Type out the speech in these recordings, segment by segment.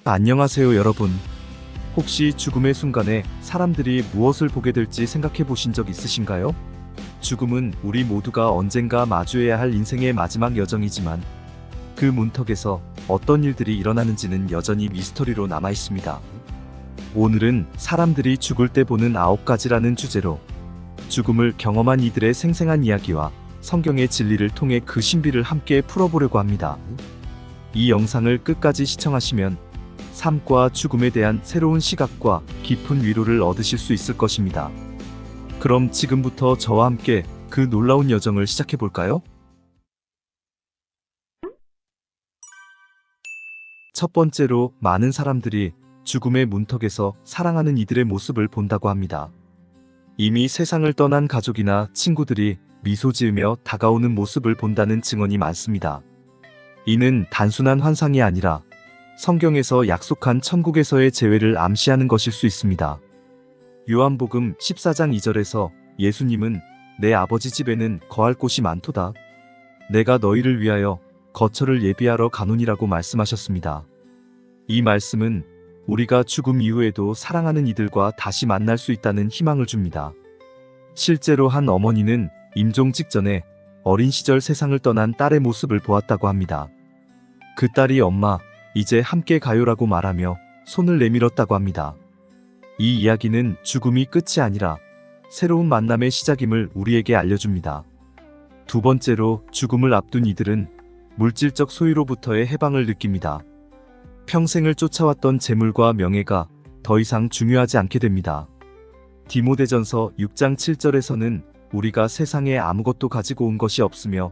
안녕하세요, 여러분. 혹시 죽음의 순간에 사람들이 무엇을 보게 될지 생각해 보신 적 있으신가요? 죽음은 우리 모두가 언젠가 마주해야 할 인생의 마지막 여정이지만 그 문턱에서 어떤 일들이 일어나는지는 여전히 미스터리로 남아 있습니다. 오늘은 사람들이 죽을 때 보는 9가지라는 주제로 죽음을 경험한 이들의 생생한 이야기와 성경의 진리를 통해 그 신비를 함께 풀어보려고 합니다. 이 영상을 끝까지 시청하시면 삶과 죽음에 대한 새로운 시각과 깊은 위로를 얻으실 수 있을 것입니다. 그럼 지금부터 저와 함께 그 놀라운 여정을 시작해 볼까요? 첫 번째로, 많은 사람들이 죽음의 문턱에서 사랑하는 이들의 모습을 본다고 합니다. 이미 세상을 떠난 가족이나 친구들이 미소 지으며 다가오는 모습을 본다는 증언이 많습니다. 이는 단순한 환상이 아니라 성경에서 약속한 천국에서의 재회를 암시하는 것일 수 있습니다. 요한복음 14장 2절에서 예수님은 내 아버지 집에는 거할 곳이 많도다. 내가 너희를 위하여 거처를 예비하러 가노니라고 말씀하셨습니다. 이 말씀은 우리가 죽음 이후에도 사랑하는 이들과 다시 만날 수 있다는 희망을 줍니다. 실제로 한 어머니는 임종 직전에 어린 시절 세상을 떠난 딸의 모습을 보았다고 합니다. 그 딸이 엄마, 이제 함께 가요라고 말하며 손을 내밀었다고 합니다. 이 이야기는 죽음이 끝이 아니라 새로운 만남의 시작임을 우리에게 알려줍니다. 두 번째로, 죽음을 앞둔 이들은 물질적 소유로부터의 해방을 느낍니다. 평생을 쫓아왔던 재물과 명예가 더 이상 중요하지 않게 됩니다. 디모데전서 6장 7절에서는 우리가 세상에 아무것도 가지고 온 것이 없으며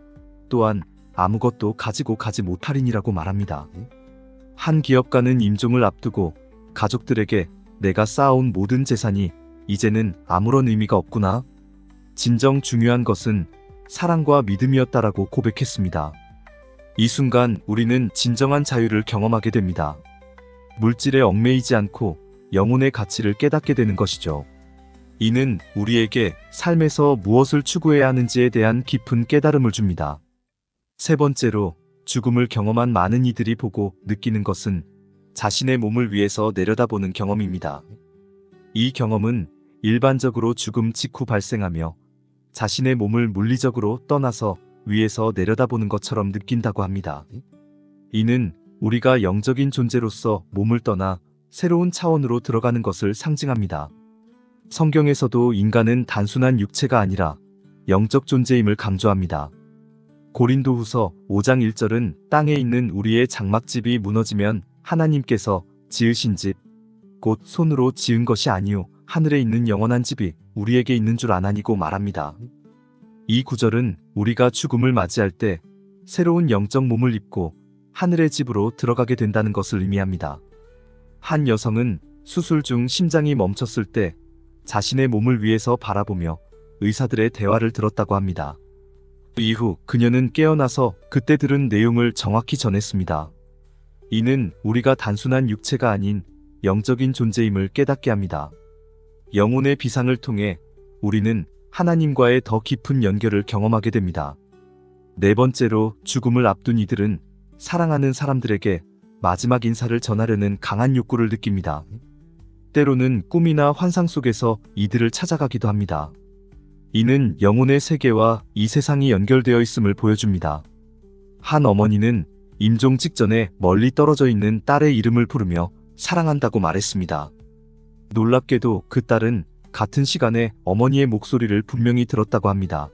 또한 아무것도 가지고 가지 못하리니라고 말합니다. 한 기업가는 임종을 앞두고 가족들에게 내가 쌓아온 모든 재산이 이제는 아무런 의미가 없구나. 진정 중요한 것은 사랑과 믿음이었다라고 고백했습니다. 이 순간 우리는 진정한 자유를 경험하게 됩니다. 물질에 얽매이지 않고 영혼의 가치를 깨닫게 되는 것이죠. 이는 우리에게 삶에서 무엇을 추구해야 하는지에 대한 깊은 깨달음을 줍니다. 세 번째로, 죽음을 경험한 많은 이들이 보고 느끼는 것은 자신의 몸을 위에서 내려다보는 경험입니다. 이 경험은 일반적으로 죽음 직후 발생하며 자신의 몸을 물리적으로 떠나서 위에서 내려다보는 것처럼 느낀다고 합니다. 이는 우리가 영적인 존재로서 몸을 떠나 새로운 차원으로 들어가는 것을 상징합니다. 성경에서도 인간은 단순한 육체가 아니라 영적 존재임을 강조합니다. 고린도후서 5장 1절은 땅에 있는 우리의 장막집이 무너지면 하나님께서 지으신 집, 곧 손으로 지은 것이 아니요 하늘에 있는 영원한 집이 우리에게 있는 줄 아나니고 말합니다. 이 구절은 우리가 죽음을 맞이할 때 새로운 영적 몸을 입고 하늘의 집으로 들어가게 된다는 것을 의미합니다. 한 여성은 수술 중 심장이 멈췄을 때 자신의 몸을 위에서 바라보며 의사들의 대화를 들었다고 합니다. 이후 그녀는 깨어나서 그때 들은 내용을 정확히 전했습니다. 이는 우리가 단순한 육체가 아닌 영적인 존재임을 깨닫게 합니다. 영혼의 비상을 통해 우리는 하나님과의 더 깊은 연결을 경험하게 됩니다. 네 번째로, 죽음을 앞둔 이들은 사랑하는 사람들에게 마지막 인사를 전하려는 강한 욕구를 느낍니다. 때로는 꿈이나 환상 속에서 이들을 찾아가기도 합니다. 이는 영혼의 세계와 이 세상이 연결되어 있음을 보여줍니다. 한 어머니는 임종 직전에 멀리 떨어져 있는 딸의 이름을 부르며 사랑한다고 말했습니다. 놀랍게도 그 딸은 같은 시간에 어머니의 목소리를 분명히 들었다고 합니다.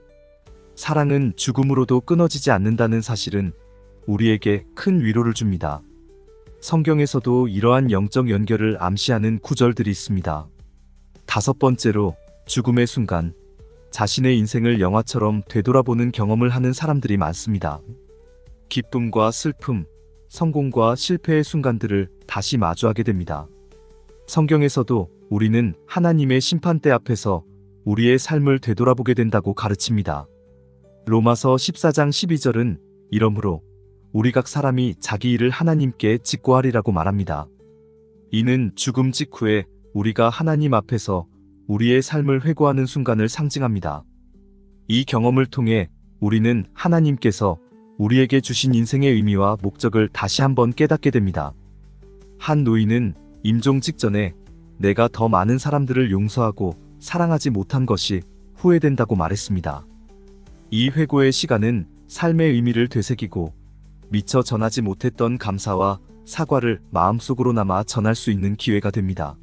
사랑은 죽음으로도 끊어지지 않는다는 사실은 우리에게 큰 위로를 줍니다. 성경에서도 이러한 영적 연결을 암시하는 구절들이 있습니다. 다섯 번째로, 죽음의 순간 자신의 인생을 영화처럼 되돌아보는 경험을 하는 사람들이 많습니다. 기쁨과 슬픔, 성공과 실패의 순간들을 다시 마주하게 됩니다. 성경에서도 우리는 하나님의 심판대 앞에서 우리의 삶을 되돌아보게 된다고 가르칩니다. 로마서 14장 12절은 이러므로 우리 각 사람이 자기 일을 하나님께 직고하리라고 말합니다. 이는 죽음 직후에 우리가 하나님 앞에서 우리의 삶을 회고하는 순간을 상징합니다. 이 경험을 통해 우리는 하나님께서 우리에게 주신 인생의 의미와 목적을 다시 한번 깨닫게 됩니다. 한 노인은 임종 직전에 내가 더 많은 사람들을 용서하고 사랑하지 못한 것이 후회된다고 말했습니다. 이 회고의 시간은 삶의 의미를 되새기고 미처 전하지 못했던 감사와 사과를 마음속으로 남아 전할 수 있는 기회가 됩니다.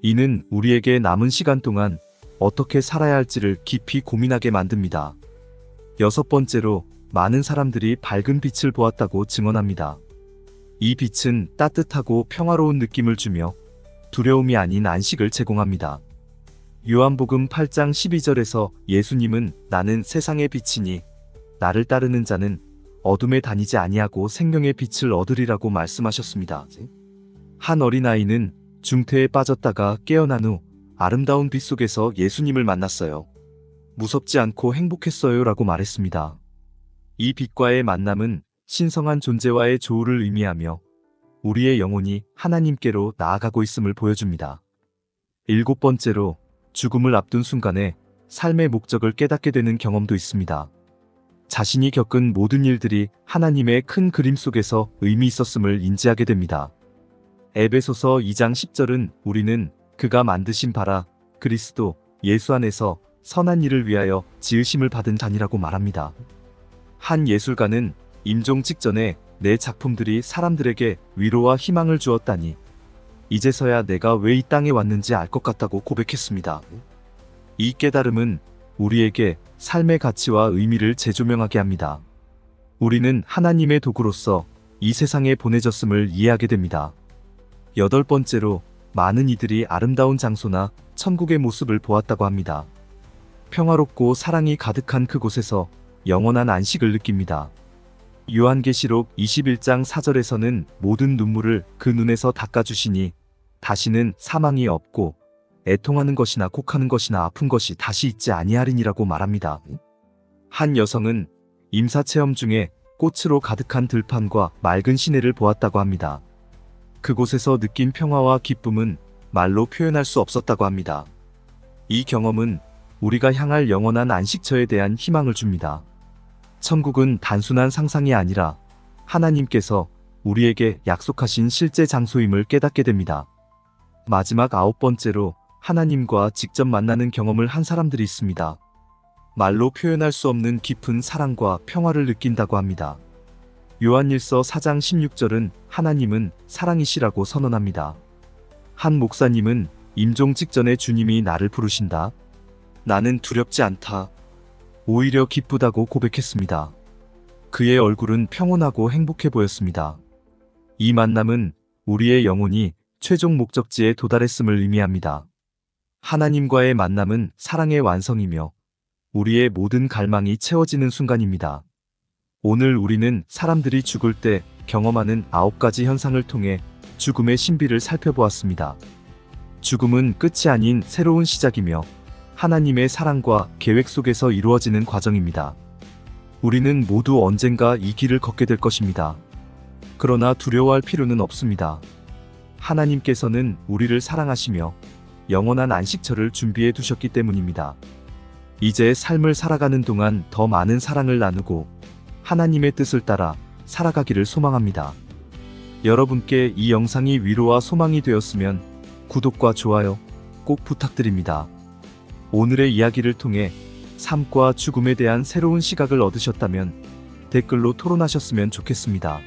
이는 우리에게 남은 시간 동안 어떻게 살아야 할지를 깊이 고민하게 만듭니다. 여섯 번째로 많은 사람들이 밝은 빛을 보았다고 증언합니다. 이 빛은 따뜻하고 평화로운 느낌을 주며 두려움이 아닌 안식을 제공합니다. 요한복음 8장 12절에서 예수님은 나는 세상의 빛이니 나를 따르는 자는 어둠에 다니지 아니하고 생명의 빛을 얻으리라고 말씀하셨습니다. 한 어린아이는 중태에 빠졌다가 깨어난 후 아름다운 빛 속에서 예수님을 만났어요. 무섭지 않고 행복했어요 라고 말했습니다. 이 빛과의 만남은 신성한 존재와의 조우를 의미하며 우리의 영혼이 하나님께로 나아가고 있음을 보여줍니다. 일곱 번째로 죽음을 앞둔 순간에 삶의 목적을 깨닫게 되는 경험도 있습니다. 자신이 겪은 모든 일들이 하나님의 큰 그림 속에서 의미 있었음을 인지하게 됩니다. 에베소서 2장 10절은 우리는 그가 만드신 바라 그리스도 예수 안에서 선한 일을 위하여 지으심을 받은 자니라고 말합니다. 한 예술가는 임종 직전에 내 작품들이 사람들에게 위로와 희망을 주었다니 이제서야 내가 왜 이 땅에 왔는지 알 것 같다고 고백했습니다. 이 깨달음은 우리에게 삶의 가치와 의미를 재조명하게 합니다. 우리는 하나님의 도구로서 이 세상에 보내졌음을 이해하게 됩니다. 여덟 번째로 많은 이들이 아름다운 장소나 천국의 모습을 보았다고 합니다. 평화롭고 사랑이 가득한 그곳에서 영원한 안식을 느낍니다. 요한계시록 21장 4절에서는 모든 눈물을 그 눈에서 닦아주시니 다시는 사망이 없고 애통하는 것이나 곡하는 것이나 아픈 것이 다시 있지 아니하리니라고 말합니다. 한 여성은 임사체험 중에 꽃으로 가득한 들판과 맑은 시내를 보았다고 합니다. 그곳에서 느낀 평화와 기쁨은 말로 표현할 수 없었다고 합니다. 이 경험은 우리가 향할 영원한 안식처에 대한 희망을 줍니다. 천국은 단순한 상상이 아니라 하나님께서 우리에게 약속하신 실제 장소임을 깨닫게 됩니다. 마지막 아홉 번째로 하나님과 직접 만나는 경험을 한 사람들이 있습니다. 말로 표현할 수 없는 깊은 사랑과 평화를 느낀다고 합니다. 요한일서 4장 16절은 하나님은 사랑이시라고 선언합니다. 한 목사님은 임종 직전에 주님이 나를 부르신다. 나는 두렵지 않다. 오히려 기쁘다고 고백했습니다. 그의 얼굴은 평온하고 행복해 보였습니다. 이 만남은 우리의 영혼이 최종 목적지에 도달했음을 의미합니다. 하나님과의 만남은 사랑의 완성이며 우리의 모든 갈망이 채워지는 순간입니다. 오늘 우리는 사람들이 죽을 때 경험하는 9가지 현상을 통해 죽음의 신비를 살펴보았습니다. 죽음은 끝이 아닌 새로운 시작이며 하나님의 사랑과 계획 속에서 이루어지는 과정입니다. 우리는 모두 언젠가 이 길을 걷게 될 것입니다. 그러나 두려워할 필요는 없습니다. 하나님께서는 우리를 사랑하시며 영원한 안식처를 준비해 두셨기 때문입니다. 이제 삶을 살아가는 동안 더 많은 사랑을 나누고 하나님의 뜻을 따라 살아가기를 소망합니다. 여러분께 이 영상이 위로와 소망이 되었으면 구독과 좋아요 꼭 부탁드립니다. 오늘의 이야기를 통해 삶과 죽음에 대한 새로운 시각을 얻으셨다면 댓글로 토론하셨으면 좋겠습니다.